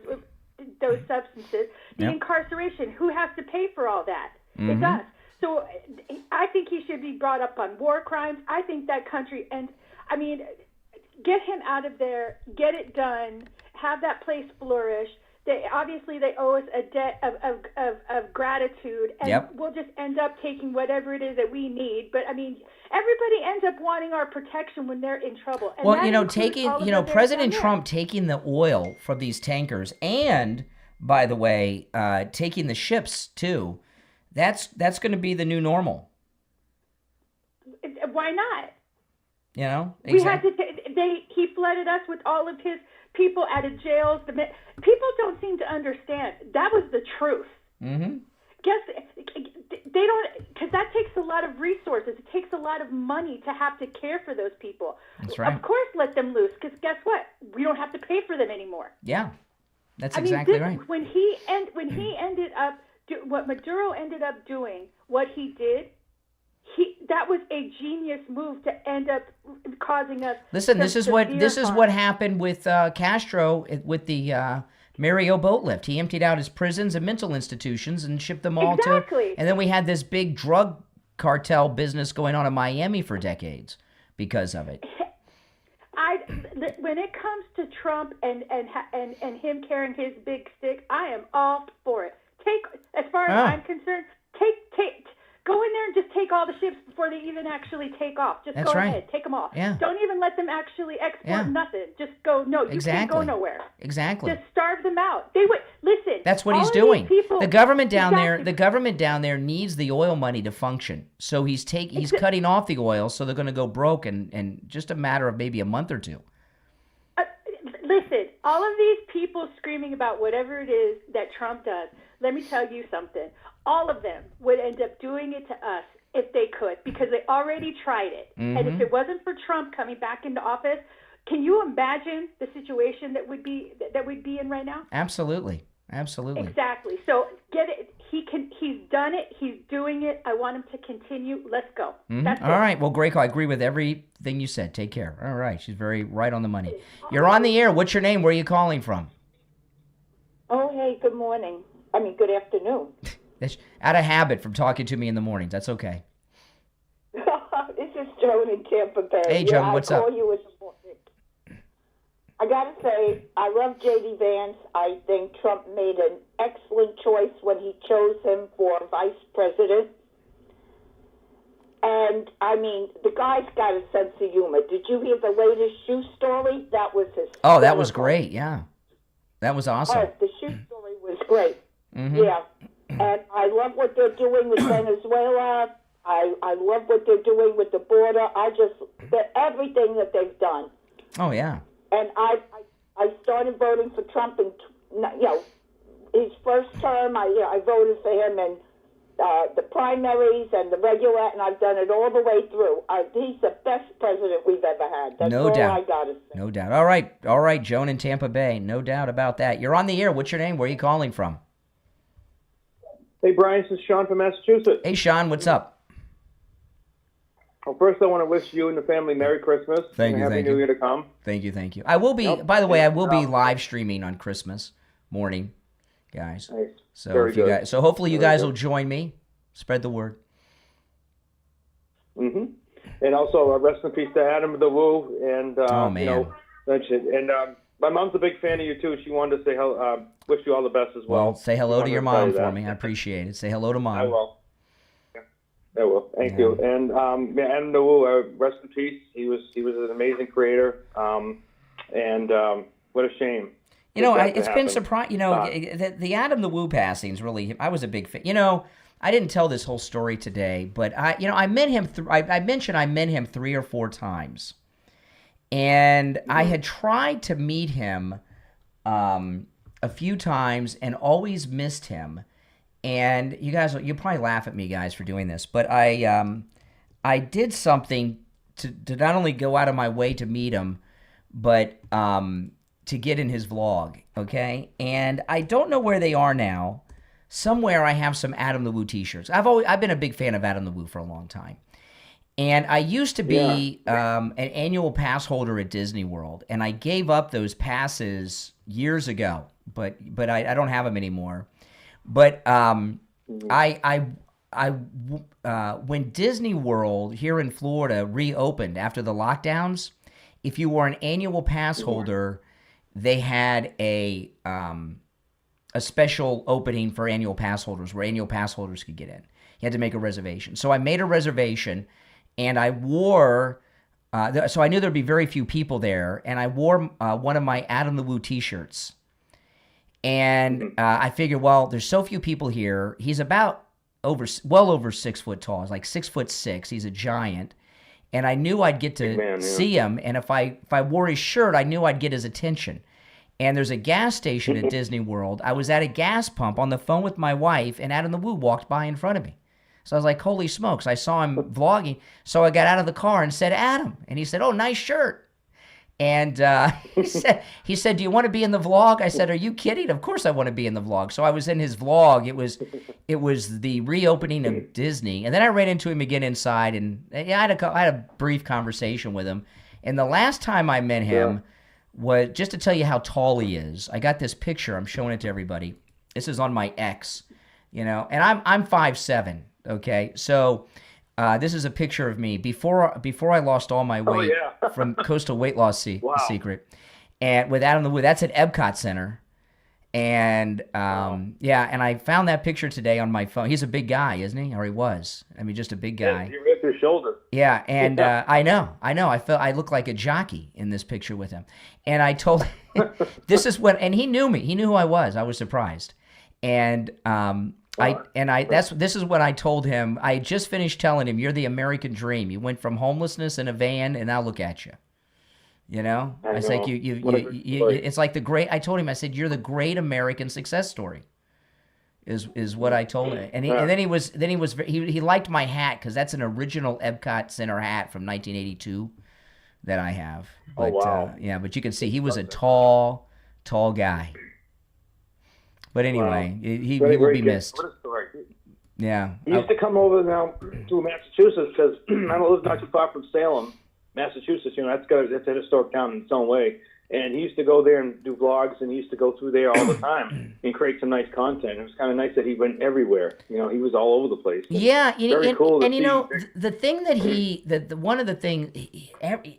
substances. The incarceration, who has to pay for all that? It's us. So I think he should be brought up on war crimes. I think that country, get him out of there, get it done, have that place flourish. They owe us a debt of gratitude, and we'll just end up taking whatever it is that we need. But everybody ends up wanting our protection when they're in trouble. And well, President Trump taking the oil from these tankers, and by the way, taking the ships too. That's going to be the new normal. Why not? Exactly. We had to. He flooded us with all of his people out of jails. People don't seem to understand. That was the truth. Guess they don't, because that takes a lot of resources. It takes a lot of money to have to care for those people. That's right. Of course, let them loose, because guess what? We don't have to pay for them anymore. Yeah, that's exactly right. When he ended up, what Maduro ended up doing, what he did. That was a genius move to end up causing us. Listen, this is what happened with Castro with the Mario boat lift. He emptied out his prisons and mental institutions and shipped them all to. And then we had this big drug cartel business going on in Miami for decades because of it. When it comes to Trump and him carrying his big stick, I am all for it. As far as I'm concerned, go in there and just take all the ships before they even actually take off. Just go ahead, take them all. Yeah. Don't even let them actually export nothing. Just go. No, you can't go nowhere. Exactly. Just starve them out. They would listen. That's what he's doing. The government down there needs the oil money to function. So he's cutting off the oil, so they're going to go broke in just a matter of maybe a month or two. Listen, all of these people screaming about whatever it is that Trump does. Let me tell you something. All of them would end up doing it to us if they could, because they already tried it. And if it wasn't for Trump coming back into office, can you imagine the situation that we'd be in right now? Absolutely. Exactly. So get it. He's done it. He's doing it. I want him to continue. Let's go. That's all right. Well, great call. I agree with everything you said. Take care. All right. She's very right on the money. You're on the air. What's your name? Where are you calling from? Oh, hey. Good morning. Good afternoon. Out of habit from talking to me in the mornings. That's okay. This is Joan in Tampa Bay. Hey, Joan, what's up? I call you in the morning. I got to say, I love JD Vance. I think Trump made an excellent choice when he chose him for vice president. And, the guy's got a sense of humor. Did you hear the latest shoe story? That was hysterical. Oh, that was great, yeah. That was awesome. Oh, the shoe story was great. Yeah. And I love what they're doing with Venezuela. I love what they're doing with the border. Everything that they've done. Oh, yeah. And I started voting for Trump in his first term. I voted for him, and the primaries and the regular, and I've done it all the way through. He's the best president we've ever had. That's No all doubt. I got to say. No doubt. All right, Joan in Tampa Bay. No doubt about that. You're on the air. What's your name? Where are you calling from? Hey, Brian, this is Sean from Massachusetts. Hey, Sean, what's up? Well, first I want to wish you and the family Merry Christmas. Thank you, Happy thank New you. Year to come. Thank you. I will be, by the way, I will be live streaming on Christmas morning, guys. Nice. So Very if you good. guys, so hopefully you Very guys good. will join me. Spread the word. Mm-hmm. And also, rest in peace to Adam the Woo. And, Oh, man. You know, that's it. And my mom's a big fan of you, too. She wanted to say wish you all the best as well. Well, say hello to your She wanted mom to tell for you me. that. I appreciate it. Say hello to mom. I will. I will. Thank you. And Adam the Woo, rest in peace. He was an amazing creator. And what a shame. You know, that it's been happened. surprising. You know, the Adam the Woo passings really. I was a big fan. You know, I didn't tell this whole story today, but I met him. I mentioned I met him 3 or 4 times, and I had tried to meet him a few times and always missed him. And you guys, you'll probably laugh at me, guys, for doing this, but I did something to not only go out of my way to meet him, but to get in his vlog, okay? And I don't know where they are now. Somewhere I have some Adam the Woo t-shirts. I've been a big fan of Adam the Woo for a long time. And I used to be an annual pass holder at Disney World, and I gave up those passes years ago, but I don't have them anymore. But when Disney World here in Florida reopened after the lockdowns, if you were an annual pass holder, they had a special opening for annual pass holders where annual pass holders could get in. You had to make a reservation. So I made a reservation, and I wore, so I knew there'd be very few people there, and I wore one of my Adam the Woo t-shirts. And I figured, well, there's so few people here. He's about well over 6 foot tall. He's like 6'6". He's a giant. And I knew I'd get to see him. And if I wore his shirt, I knew I'd get his attention. And there's a gas station at Disney World. I was at a gas pump on the phone with my wife, and Adam the Woo walked by in front of me. So I was like, holy smokes, I saw him vlogging. So I got out of the car and said, Adam. And he said, oh, nice shirt. And he said, do you want to be in the vlog? I said, are you kidding? Of course I want to be in the vlog. So I was in his vlog. It was the reopening of Disney. And then I ran into him again inside, and I had a brief conversation with him. And the last time I met him was, just to tell you how tall he is, I got this picture. I'm showing it to everybody. This is on my X, and I'm 5'7", okay? So this is a picture of me before I lost all my weight from Coastal Weight Loss Secret, and with Adam the Woo. That's at Epcot Center, and and I found that picture today on my phone. He's a big guy, isn't he? Or he was. I mean, just a big guy. Yeah, you ripped your shoulder. Yeah, and I know. I look like a jockey in this picture with him. And I told him, and he knew me. He knew who I was. I was surprised, and this is what I told him. I just finished telling him, you're the American dream. You went from homelessness in a van, and now look at you. It's like it's like the great. I told him, I said, you're the great American success story. Is what I told him, and he liked my hat because that's an original Epcot Center hat from 1982 that I have. But, but you can see he was a tall guy. But anyway, he will be missed. What a story. Yeah. He used to come over now to Massachusetts because I live not too far from Salem, Massachusetts. It's a historic town in its own way. And he used to go there and do vlogs, and he used to go through there all the time and create some nice content. It was kind of nice that he went everywhere. He was all over the place. Very cool. And the thing that one of the things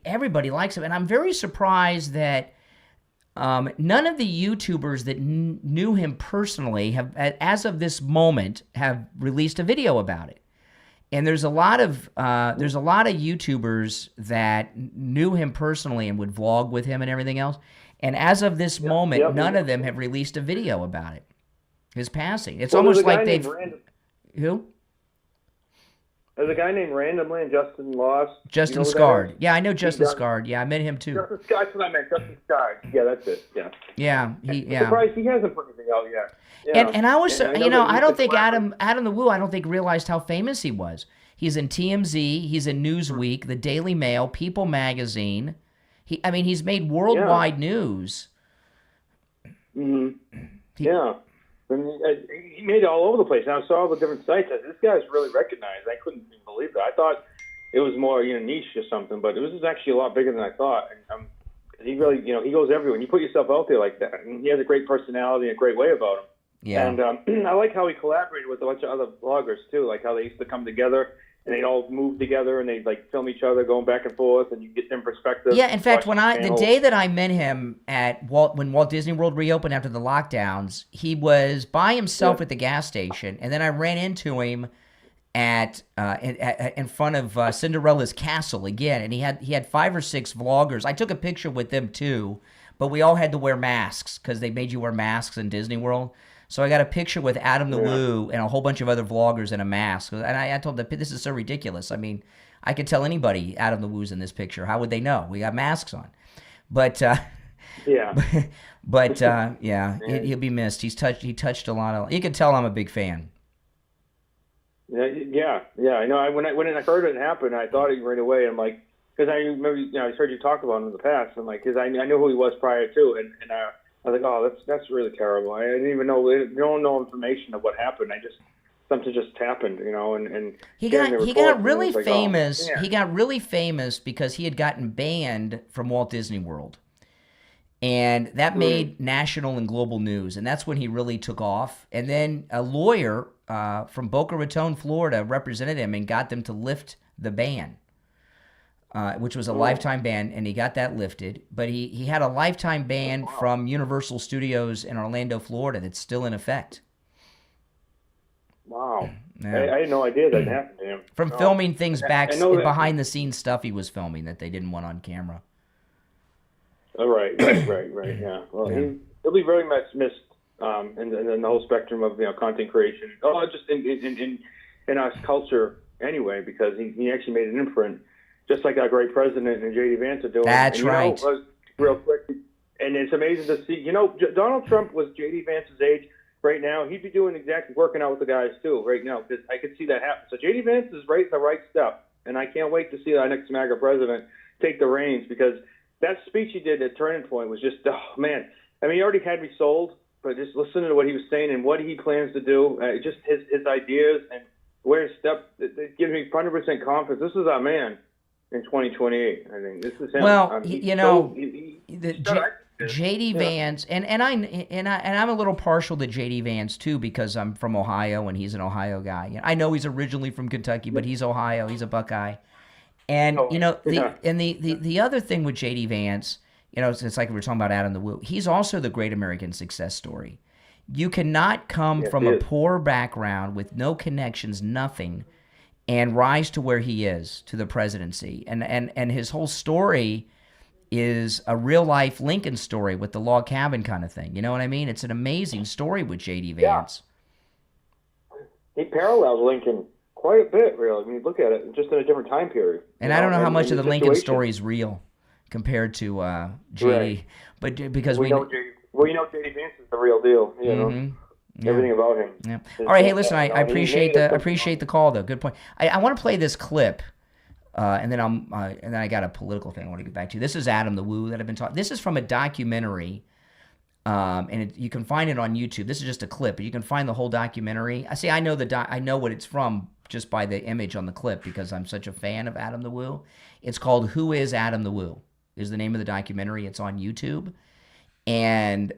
everybody likes him, and I'm very surprised that none of the YouTubers that knew him personally have, as of this moment, have released a video about it. And there's a lot of YouTubers that knew him personally and would vlog with him and everything else. And as of this moment, none of them have released a video about it. His passing. It's almost like they've. Who? There's a guy named randomly and Justin Lost. Justin Scard. Yeah, I know Justin Scard. Yeah, I met him too. Justin Scard, that's what I meant. Justin Scard. Yeah, that's it. Yeah. Yeah, I'm surprised he hasn't put anything out yet. Yeah. And I was, And I don't think Adam the Woo, I don't think realized how famous he was. He's in TMZ, he's in Newsweek, the Daily Mail, People Magazine. He's made worldwide news. Mm-hmm. Yeah. He made it all over the place. And I saw all the different sites. This guy's really recognized. I couldn't even believe it. I thought it was more, niche or something, but it was actually a lot bigger than I thought. And he really, he goes everywhere. And you put yourself out there like that. And he has a great personality and a great way about him. Yeah. And I like how he collaborated with a bunch of other bloggers too. Like how they used to come together and they'd all move together and they'd like film each other going back and forth, and you get them perspectives. Yeah, in fact, the day that I met him when Walt Disney World reopened after the lockdowns, he was by himself at the gas station, and then I ran into him in front of Cinderella's castle again, and he had 5 or 6 vloggers. I took a picture with them too, but we all had to wear masks because they made you wear masks in Disney World. So I got a picture with Adam the Woo and a whole bunch of other vloggers in a mask. And I told them, this is so ridiculous. I mean, I could tell anybody Adam the Woo's in this picture. How would they know? We got masks on. But he'll be missed. He touched a lot of. You can tell I'm a big fan. Yeah. I know. When I heard it happen, I thought it right away. I'm like, because I remember, I heard you talk about him in the past. I'm like, because I knew who he was prior to, and I was like, oh, that's really terrible. I didn't even know, no information of what happened. Something just happened, and he got really famous. He got really famous because he had gotten banned from Walt Disney World, and that made national and global news, and that's when he really took off. And then a lawyer from Boca Raton, Florida, represented him and got them to lift the ban. Which was a lifetime ban, and he got that lifted. But he had a lifetime ban from Universal Studios in Orlando, Florida, that's still in effect. Wow. Yeah. I had no idea that happened to him. From filming things behind-the-scenes stuff he was filming that they didn't want on camera. Oh, right, yeah. Well, he'll be very much missed in the whole spectrum of content creation. Oh, just in our culture anyway, because he actually made an imprint. Just like our great president and JD Vance are doing. That's right. Real quick, and it's amazing to see. Donald Trump was JD Vance's age right now. He'd be doing exactly working out with the guys too right now, because I could see that happen. So JD Vance is right the right step, and I can't wait to see our next MAGA president take the reins, because that speech he did at Turning Point was just, oh man. I mean, he already had me sold, but just listening to what he was saying and what he plans to do, just his ideas and where his step, it gives me 100% confidence. This is our man. In 2028, I think this is him. Well, JD Vance, and I'm a little partial to JD Vance too, because I'm from Ohio and he's an Ohio guy. I know he's originally from Kentucky, but he's Ohio. He's a Buckeye. And the other thing with JD Vance, it's like we were talking about Adam the Woo. He's also the great American success story. You cannot come from a poor background with no connections, nothing, and rise to where he is, to the presidency. And his whole story is a real-life Lincoln story with the log cabin kind of thing. You know what I mean? It's an amazing story with J.D. Vance. He parallels Lincoln quite a bit, really. I mean, look at it, just in a different time period. And I don't know how much of the Lincoln story is real compared to J.D. Right. But because we know J.D. Vance is the real deal, Everything about him. Yeah. All right, hey, listen, I appreciate the call though. Good point. I want to play this clip, and then I got a political thing I want to get back to. This is Adam the Woo that I've been talking. This is from a documentary, and you can find it on YouTube. This is just a clip, but you can find the whole documentary. I know what it's from just by the image on the clip, because I'm such a fan of Adam the Woo. It's called "Who Is Adam the Woo?" is the name of the documentary. It's on YouTube. And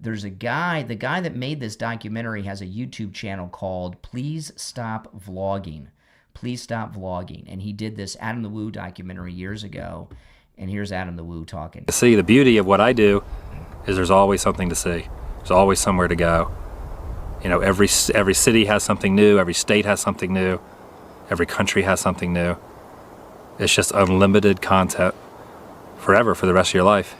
there's the guy that made this documentary has a YouTube channel called Please Stop Vlogging. Please Stop Vlogging. And he did this Adam the Woo documentary years ago. And here's Adam the Woo talking. See, the beauty of what I do is there's always something to see. There's always somewhere to go. Every city has something new. Every state has something new. Every country has something new. It's just unlimited content forever for the rest of your life.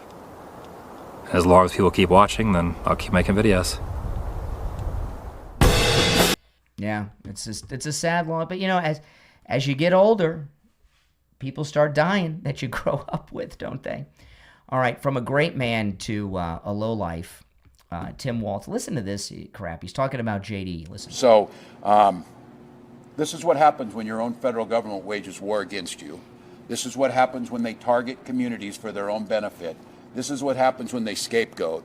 As long as people keep watching, then I'll keep making videos. Yeah, it's a sad law, but as you get older, people start dying that you grow up with, don't they? All right, from a great man to a lowlife, Tim Walz. Listen to this crap. He's talking about JD. Listen. So, this is what happens when your own federal government wages war against you. This is what happens when they target communities for their own benefit. This is what happens when they scapegoat.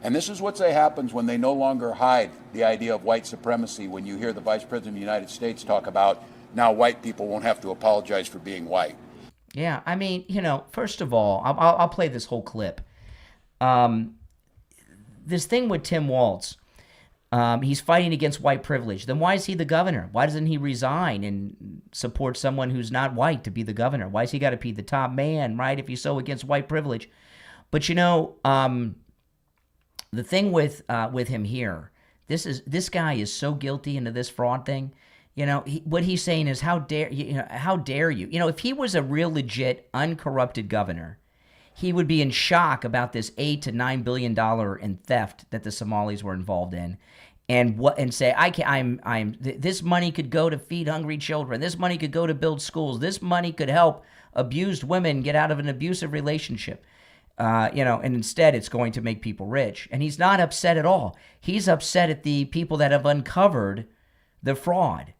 And this is what happens when they no longer hide the idea of white supremacy when you hear the Vice President of the United States talk about now white people won't have to apologize for being white. Yeah, I mean, first of all, I'll play this whole clip. This thing with Tim Walz, he's fighting against white privilege. Then why is he the governor? Why doesn't he resign and support someone who's not white to be the governor? Why has he got to be the top man, right, if he's so against white privilege? But, the thing with him here, this guy is so guilty into this fraud thing. What he's saying is, how dare you? If he was a real legit, uncorrupted governor, he would be in shock about this $8 to $9 billion in theft that the Somalis were involved in, and say, this money could go to feed hungry children. This money could go to build schools. This money could help abused women get out of an abusive relationship. And instead it's going to make people rich. And he's not upset at all. He's upset at the people that have uncovered the fraud.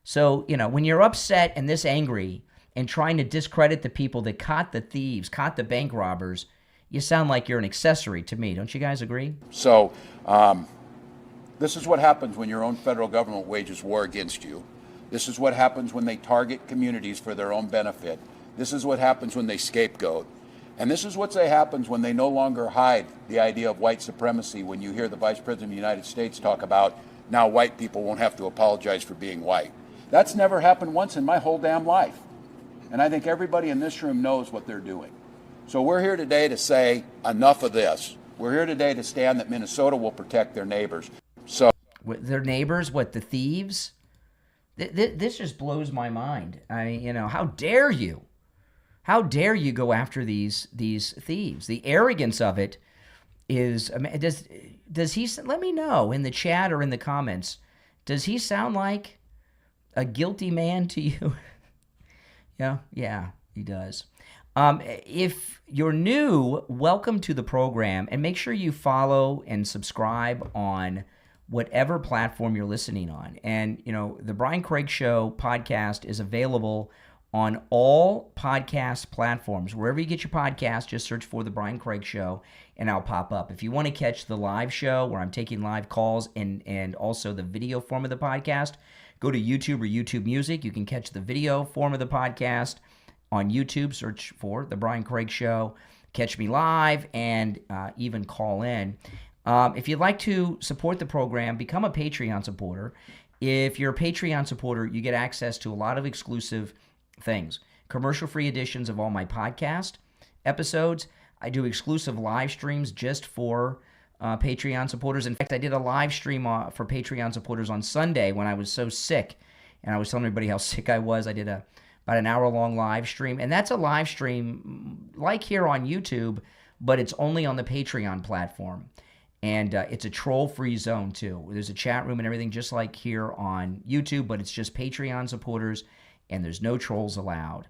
So, when you're upset and this angry and trying to discredit the people that caught the thieves, caught the bank robbers, you sound like you're an accessory to me. Don't you guys agree? So, this is what happens when your own federal government wages war against you. This is what happens when they target communities for their own benefit. This is what happens when they scapegoat. And this is what happens when they no longer hide the idea of white supremacy when you hear the Vice President of the United States talk about now white people won't have to apologize for being white. That's never happened once in my whole damn life. And I think everybody in this room knows what they're doing. So we're here today to say enough of this. We're here today to stand that Minnesota will protect their neighbors. So their neighbors, the thieves? This just blows my mind. How dare you? How dare you go after these thieves? The arrogance of it is. Does he? Let me know in the chat or in the comments. Does he sound like a guilty man to you? Yeah, he does. If you're new, welcome to the program, and make sure you follow and subscribe on whatever platform you're listening on. And the Brian Craig Show podcast is available on all podcast platforms. Wherever you get your podcast, just search for The Brian Craig Show, and I'll pop up. If you want to catch the live show where I'm taking live calls and also the video form of the podcast, go to YouTube or YouTube Music. You can catch the video form of the podcast on YouTube. Search for The Brian Craig Show. Catch me live and even call in. If you'd like to support the program, become a Patreon supporter. If you're a Patreon supporter, you get access to a lot of exclusive things. Commercial-free editions of all my podcast episodes. I do exclusive live streams just for Patreon supporters. In fact, I did a live stream for Patreon supporters on Sunday when I was so sick, and I was telling everybody how sick I was. I did about an hour-long live stream, and that's a live stream like here on YouTube, but it's only on the Patreon platform. And it's a troll-free zone, too. There's a chat room and everything just like here on YouTube, but it's just Patreon supporters, and there's no trolls allowed.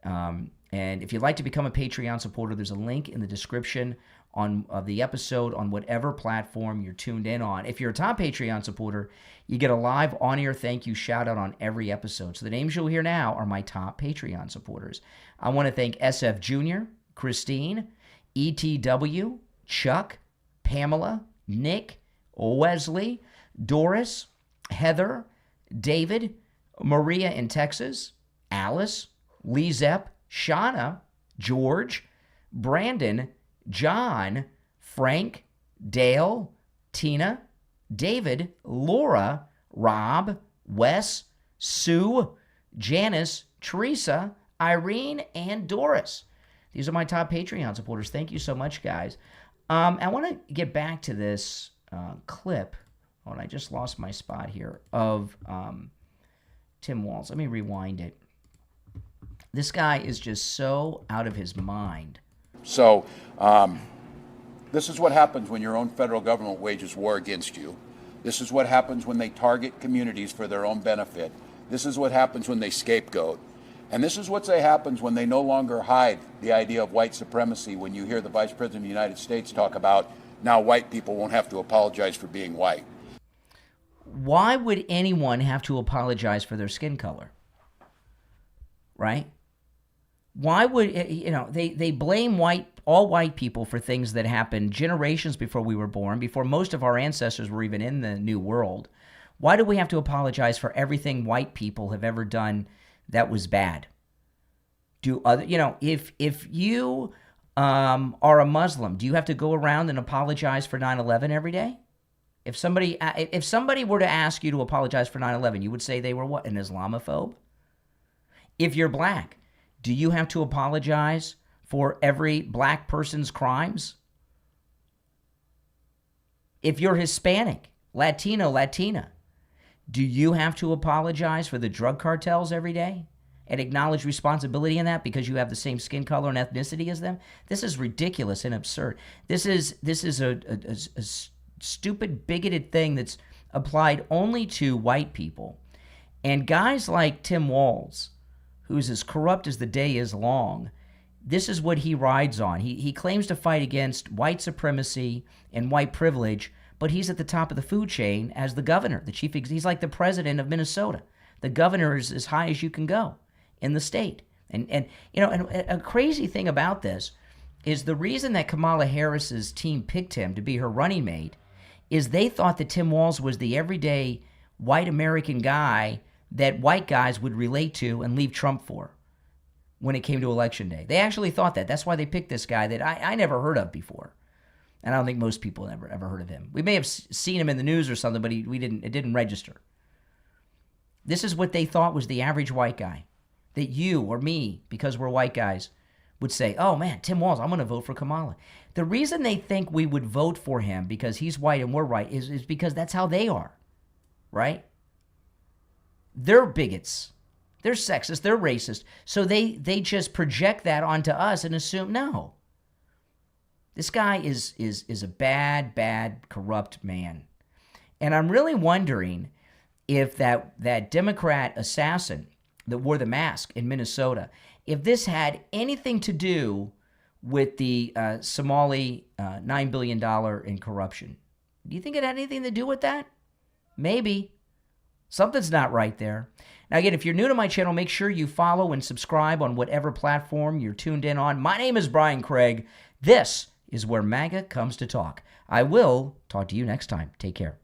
And if you'd like to become a Patreon supporter, there's a link in the description of the episode on whatever platform you're tuned in on. If you're a top Patreon supporter, you get a live on-air thank you shout-out on every episode. So the names you'll hear now are my top Patreon supporters. I want to thank SF Jr., Christine, ETW, Chuck, Pamela, Nick, Wesley, Doris, Heather, David, Maria in Texas, Alice, Lee Zepp, Shauna, George, Brandon, John, Frank, Dale, Tina, David, Laura, Rob, Wes, Sue, Janice, Teresa, Irene, and Doris. These are my top Patreon supporters. Thank you so much, guys. I want to get back to this clip. Oh, and I just lost my spot here of Tim Walz. Let me rewind it. This guy is just so out of his mind. So, this is what happens when your own federal government wages war against you. This is what happens when they target communities for their own benefit. This is what happens when they scapegoat. And this is what happens when they no longer hide the idea of white supremacy when you hear the Vice President of the United States talk about now white people won't have to apologize for being white. Why would anyone have to apologize for their skin color? Right? Why would, they blame all white people for things that happened generations before we were born, before most of our ancestors were even in the New World. Why do we have to apologize for everything white people have ever done that was bad? If you are a Muslim, do you have to go around and apologize for 9/11 every day? If somebody were to ask you to apologize for 9/11, you would say they were what, an Islamophobe? If you're black, do you have to apologize for every black person's crimes? If you're Hispanic, Latino, Latina, do you have to apologize for the drug cartels every day and acknowledge responsibility in that because you have the same skin color and ethnicity as them? This is ridiculous and absurd. This is a stupid, bigoted thing that's applied only to white people. And guys like Tim Walz, who's as corrupt as the day is long, this is what he rides on. He claims to fight against white supremacy and white privilege, but he's at the top of the food chain as the governor, he's like the president of Minnesota. The governor is as high as you can go in the state. And a crazy thing about this is the reason that Kamala Harris's team picked him to be her running mate is they thought that Tim Walz was the everyday white American guy that white guys would relate to and leave Trump for when it came to Election Day. They actually thought that. That's why they picked this guy that I never heard of before. And I don't think most people ever heard of him. We may have seen him in the news or something, but it didn't register. This is what they thought was the average white guy. That you or me, because we're white guys, would say, oh man, Tim Walz, I'm going to vote for Kamala. The reason they think we would vote for him because he's white and we're white is because that's how they are, right? They're bigots. They're sexist. They're racist. So they just project that onto us and assume, no. This guy is a bad, corrupt man. And I'm really wondering if that Democrat assassin that wore the mask in Minnesota, if this had anything to do with the Somali $9 billion in corruption. Do you think it had anything to do with that? Maybe. Something's not right there. Now, again, if you're new to my channel, make sure you follow and subscribe on whatever platform you're tuned in on. My name is Brian Craig. This is where MAGA comes to talk. I will talk to you next time. Take care.